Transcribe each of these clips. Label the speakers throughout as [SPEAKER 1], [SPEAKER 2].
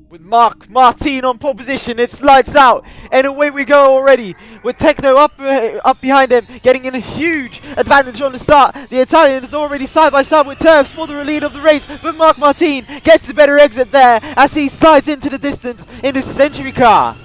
[SPEAKER 1] With Mark Martin on pole position, it's lights out, and away we go already. With Techno up behind him, getting in a huge advantage on the start. The Italian is already side by side with Turf for the lead of the race, but Mark Martin gets the better exit there as he slides into the distance in his Century car.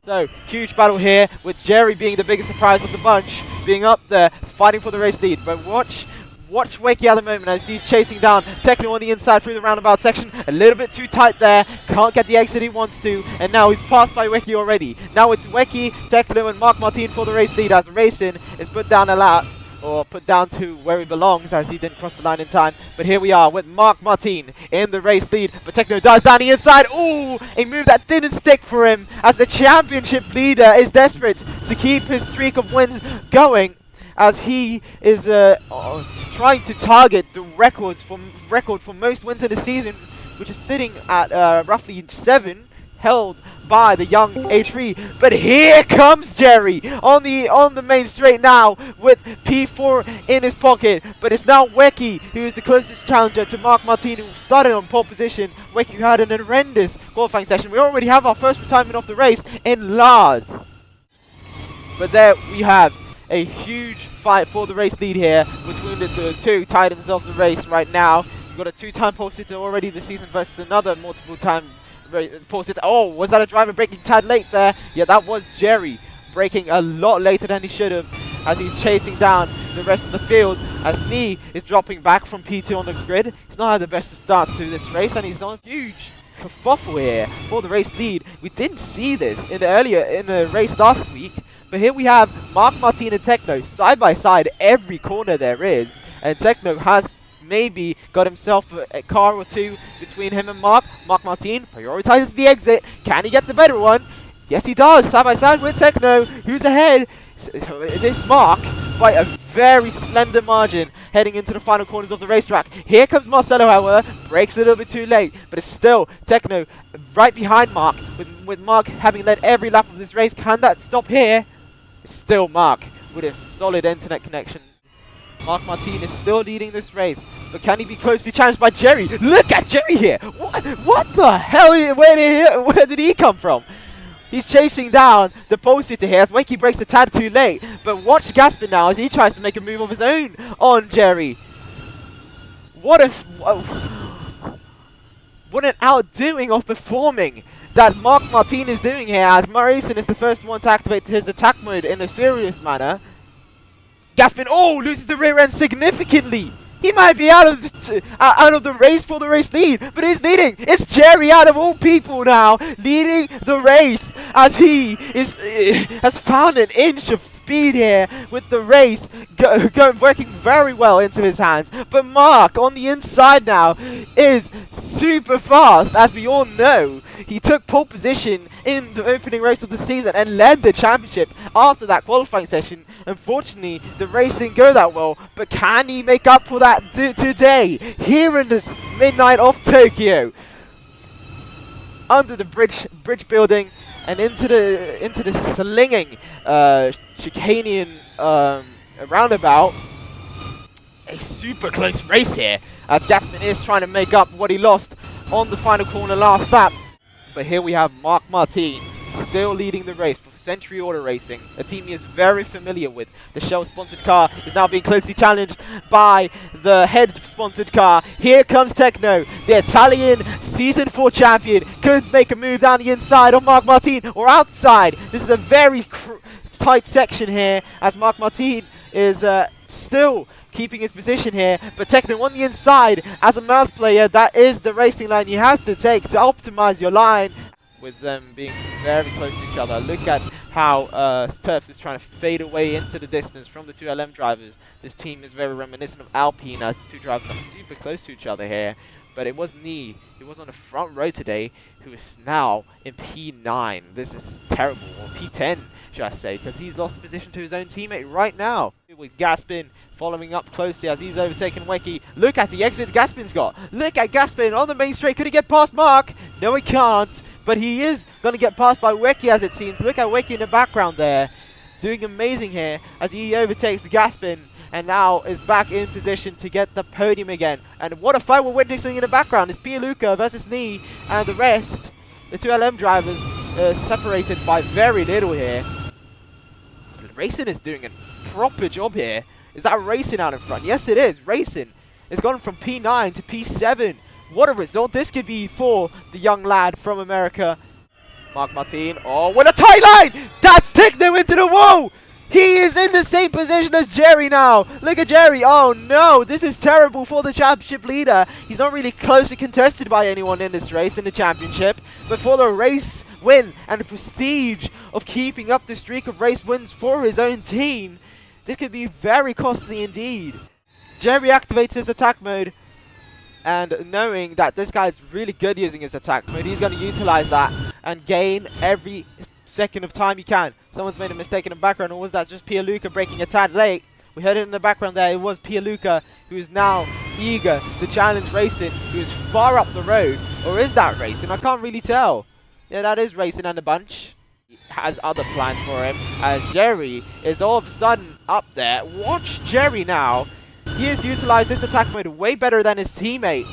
[SPEAKER 1] So, huge battle here, with Jerry being the biggest surprise of the bunch, being up there, fighting for the race lead. But watch Wakey at the moment as he's chasing down Techno on the inside through the roundabout section. A little bit too tight there, can't get the exit he wants to, and now he's passed by Wakey already. Now it's Wakey, Techno and Mark Martin for the race lead as Racing is put down a lap, or put down to where he belongs as he didn't cross the line in time. But here we are with Mark Martin in the race lead, but Techno dives down the inside. Ooh, a move that didn't stick for him as the championship leader is desperate to keep his streak of wins going, as he is trying to target the record for most wins in the season, which is sitting at roughly 7, held by the young E-Prix. But here comes Jerry on the main straight now with P4 in his pocket. But it's now Wakey who is the closest challenger to Mark Martin, who started on pole position. Wakey had an horrendous qualifying session. We already have our first retirement of the race in Lars. But there we have a huge fight for the race lead here between the two titans of the race right now. We've got a 2-time pole sitter already this season versus another multiple-time pole sitter. Oh, was that a driver braking tad late there? Yeah, that was Jerry braking a lot later than he should have, as he's chasing down the rest of the field, as Nee is dropping back from P2 on the grid. He's not had the best of starts to this race, and he's on a huge kerfuffle here for the race lead. We didn't see this in the race last week. But here we have Mark Martin and Techno side by side every corner there is, and Techno has maybe got himself a car or two between him and Mark. Mark Martin prioritizes the exit. Can he get the better one? Yes, he does. Side by side with Techno, who's ahead. It is Mark by a very slender margin heading into the final corners of the racetrack. Here comes Marcelo, however, brakes a little bit too late, but it's still Techno right behind Mark, with Mark having led every lap of this race. Can that stop here? It's still Mark with a solid internet connection. Mark Martin is still leading this race, but can he be closely challenged by Jerry? Look at Jerry here! What the hell? Where did he come from? He's chasing down the pole sitter here as Wakey breaks a tad too late. But watch Gaspin now as he tries to make a move of his own on Jerry. What an outdoing of performing that Mark Martin is doing here, as Marison is the first one to activate his attack mode in a serious manner. Gaspin, loses the rear end significantly. He might be out of the race for the race lead, but he's leading. It's Jerry, out of all people now, leading the race as he has found an inch of speed here with the race working very well into his hands. But Mark on the inside now is super fast, as we all know. He took pole position in the opening race of the season and led the championship after that qualifying session. Unfortunately, the race didn't go that well, but can he make up for that today, here in the midnight of Tokyo? Under the bridge building and into the slinging chicanian roundabout. A super close race here, as Gaspin is trying to make up what he lost on the final corner last lap. But here we have Mark Martin still leading the race for Century Auto Racing, a team he is very familiar with. The Shell-sponsored car is now being closely challenged by the head-sponsored car. Here comes Techno, the Italian Season 4 champion. Could make a move down the inside on Mark Martin, or outside. This is a very tight section here, as Mark Martin is still keeping his position here, but Techno on the inside. As a mouse player, that is the racing line you have to take to optimize your line, with them being very close to each other. Look at how Turfs is trying to fade away into the distance from the two LM drivers. This team is very reminiscent of Alpine, as the two drivers are super close to each other here. But it was Nee, who was on the front row today, who is now in P9. This is terrible, or P10 should I say, because he's lost position to his own teammate right now. With Gaspin following up closely as he's overtaken Wakey. Look at the exit Gaspin's got. Look at Gaspin on the main straight. Could he get past Mark? No, he can't. But he is going to get passed by Wakey, as it seems. Look at Wakey in the background there, doing amazing here as he overtakes Gaspin and now is back in position to get the podium again. And what a fight we're witnessing in the background. It's Pierluca versus Nee and the rest. The two LM drivers separated by very little here. Racing is doing a proper job here. Is that Racing out in front? Yes, it is. Racing has gone from P9 to P7. What a result this could be for the young lad from America. Mark Martin. Oh, what a tight line! That's Techno into the wall! He is in the same position as Jerry now. Look at Jerry. Oh no, this is terrible for the championship leader. He's not really closely contested by anyone in this race in the championship. But for the race win and the prestige of keeping up the streak of race wins for his own team, this could be very costly indeed. Jerry activates his attack mode. And knowing that this guy is really good using his attack mode, he's going to utilize that and gain every second of time he can. Someone's made a mistake in the background, or was that just Pialuka breaking a tad late? We heard it in the background there, it was Pialuka who is now eager to challenge Racing, who is far up the road. Or is that Racing? I can't really tell. Yeah, that is Racing and a bunch. He has other plans for him, as Jerry is all of a sudden up there. Watch Jerry now. He has utilized this attack mode way better than his teammate,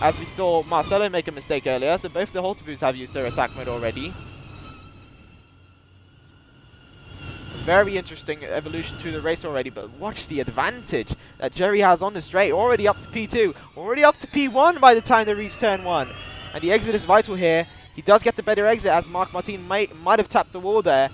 [SPEAKER 1] as we saw Marcelo make a mistake earlier, so both the Halterboos have used their attack mode already. Very interesting evolution to the race already, but watch the advantage that Jerry has on the straight. Already up to P2, already up to P1 by the time they reach turn 1. And the exit is vital here. He does get the better exit, as Mark Martin might have tapped the wall there.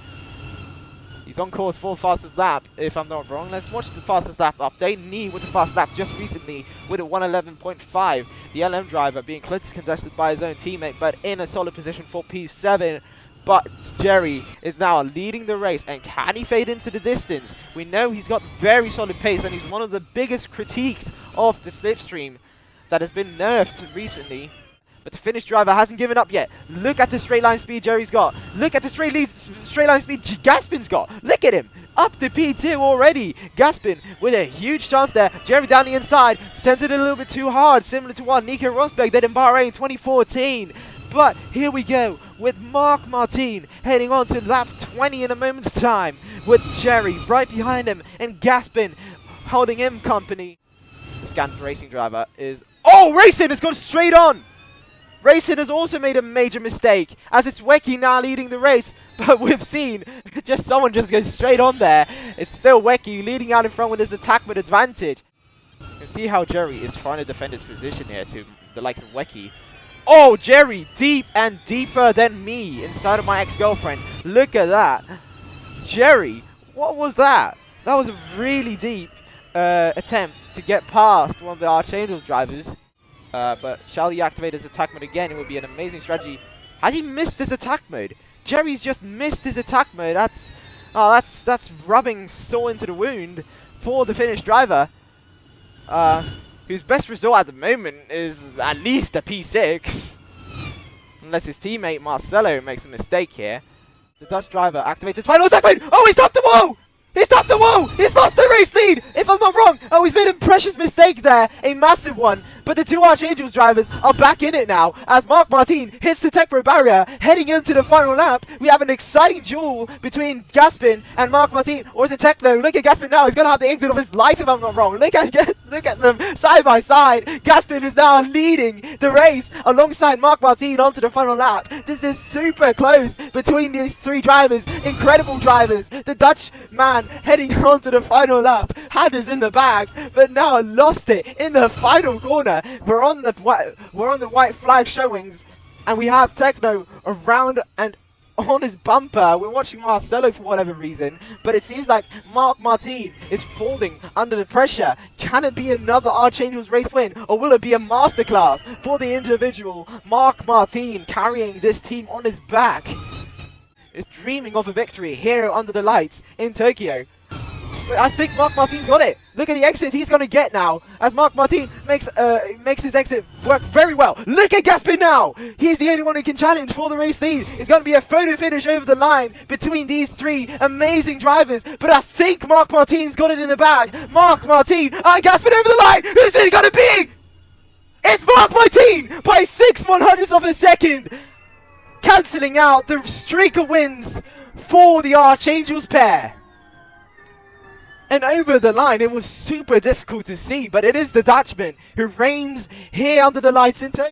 [SPEAKER 1] He's on course for fastest lap, if I'm not wrong. Let's watch the fastest lap update. Nee with the fast lap just recently with a 111.5. The LM driver being closely contested by his own teammate, but in a solid position for P7. But Jerry is now leading the race, and can he fade into the distance? We know he's got very solid pace, and he's one of the biggest critiques of the slipstream that has been nerfed recently. But the Finnish driver hasn't given up yet. Look at the straight line speed Jerry's got. Look at the straight line speed Gaspin's got. Look at him. Up to P2 already. Gaspin with a huge chance there. Jerry down the inside. Sends it a little bit too hard. Similar to what Nico Rosberg did in Bahrain 2014. But here we go with Mark Martin heading on to lap 20 in a moment's time. With Jerry right behind him and Gaspin holding him company. The Scant Racing driver is... Oh, Racing has gone straight on. Racing has also made a major mistake, as it's Wecky now leading the race, but we've seen just someone just go straight on there. It's still Wecky leading out in front with his attack with advantage. You can see how Jerry is trying to defend his position here to the likes of Wecky. Oh, Jerry, deep and deeper than me inside of my ex-girlfriend. Look at that. Jerry, what was that? That was a really deep attempt to get past one of the Archangel's drivers. But shall he activate his attack mode again? It would be an amazing strategy. Has he missed his attack mode? Jerry's just missed his attack mode. That's rubbing salt into the wound for the Finnish driver, whose best result at the moment is at least a P6, unless his teammate Marcelo makes a mistake here. The Dutch driver activates his final attack mode. Oh, he's topped the wall! He's topped the wall! He's lost the race lead! If I'm not wrong! Oh, he's made a precious mistake there! A massive one! But the two Archangels drivers are back in it now, as Mark Martin hits the tech pro barrier, heading into the final lap. We have an exciting duel between Gaspin and Mark Martin, or is it Techno? Look at Gaspin now, he's going to have the exit of his life if I'm not wrong. Look at them side by side. Gaspin is now leading the race alongside Mark Martin onto the final lap. This is super close between these three drivers, incredible drivers. The Dutch man heading onto the final lap had us in the bag, but now lost it in the final corner. We're on the white flag showings, and we have Techno around and on his bumper. We're watching Marcelo for whatever reason, but it seems like Mark Martin is folding under the pressure. Can it be another Archangel's race win, or will it be a masterclass for the individual Mark Martin carrying this team on his back? Is dreaming of a victory here under the lights in Tokyo. But I think Mark Martin's got it. Look at the exit he's going to get now, as Mark Martin makes his exit work very well. Look at Gaspin now. He's the only one who can challenge for the race lead. It's going to be a photo finish over the line between these three amazing drivers. But I think Mark Martin's got it in the bag. Mark Martin and Gaspin over the line. Who's it going to be? It's Mark Martin by 6/100ths of a second, cancelling out the streak of wins for the Archangels pair. And over the line, it was super difficult to see, but it is the Dutchman who reigns here under the lights in Tokyo.